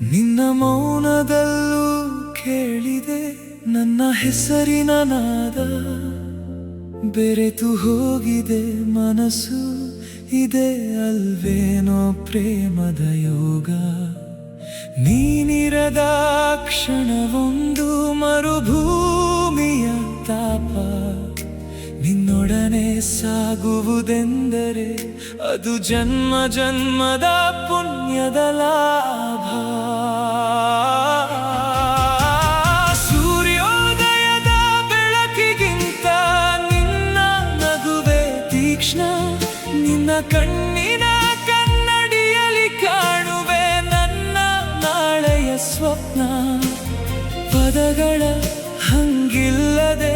ನಿನ್ನ ಮೌನದಲ್ಲೂ ಕೇಳಿದೆ ನನ್ನ ಹೆಸರಿನ ನಾದ. ಬೆರೆತು ಹೋಗಿದೆ ಮನಸ್ಸು, ಇದೆ ಅಲ್ವೇನೋ ಪ್ರೇಮದ ಯೋಗ. ನೀನಿರದ ಕ್ಷಣವೊಂದು ಮರುಭೂಮಿಯ ತಾಪ. ನಿನ್ನೊಡನೆ ಸಾಗುವುದೆಂದರೆ ಅದು ಜನ್ಮ ಜನ್ಮದ ಪುಣ್ಯದ ಲಾಭ. ಸೂರ್ಯೋದಯದ ಬೆಳಕಿಗಿಂತ ನಿನ್ನ ನಗುವೆ ತೀಕ್ಷ್ಣ. ನಿನ್ನ ಕಣ್ಣಿನ ಕನ್ನಡಿಯಲ್ಲಿ ಕಾಣುವೆ ನನ್ನ ನಾಳೆಯ ಸ್ವಪ್ನ. ಪದಗಳ ಹಂಗಿಲ್ಲದೆ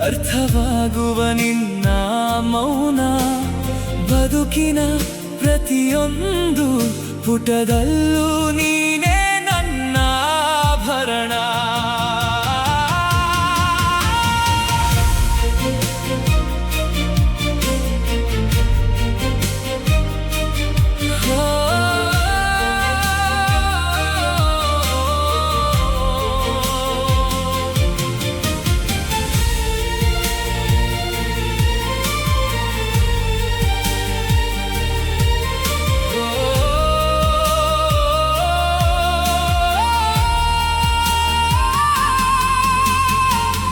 ಅರ್ಥವಾಗುವ ನಿನ್ನ ಮೌನ. ಬದುಕಿನ ಪ್ರತಿಯೊಂದು ಪುಟದಲ್ಲೂ ನೀನೇ ನನ್ನ ಆಭರಣ.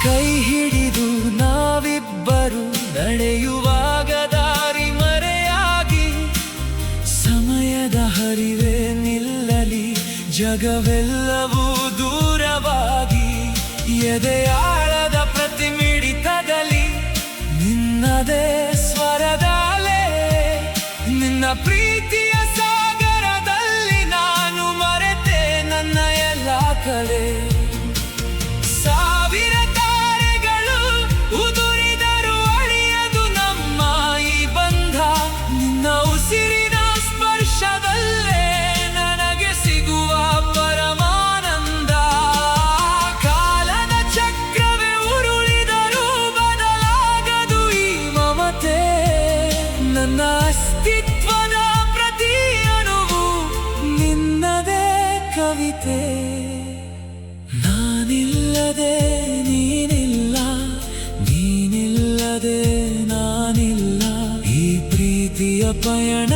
ಕೈ ಹಿಡಿದು ನಾವಿಬ್ಬರು ನಡೆಯುವಾಗ ದಾರಿ ಮರೆಯಾಗಿ, ಸಮಯದ ಹರಿವೆ ನಿಲ್ಲಲಿ, ಜಗವೆಲ್ಲವೂ ದೂರವಾಗಿ. ಎದೆಯಾಳದ ಪ್ರತಿ ಮಿಡಿತದಲ್ಲಿ ನಿನ್ನದೇ ಸ್ವರದಾಲೆ. ನಿನ್ನ ಪ್ರೀತಿಯ ಸಾಗರದಲ್ಲಿ ನಾನು ಮರೆತೆ ನನ್ನ ಎಲ್ಲ ಕಲೆ. ನನ್ನ ಅಸ್ತಿತ್ವದ ಪ್ರತಿ ಅಣುವು ನಿನ್ನದೇ ಕವಿತೆ. ನಾನಿಲ್ಲದೆ ನೀನಿಲ್ಲ, ನೀನಿಲ್ಲದೆ ನಾನಿಲ್ಲ. ಈ ಪ್ರೀತಿಯ ಪಯಣ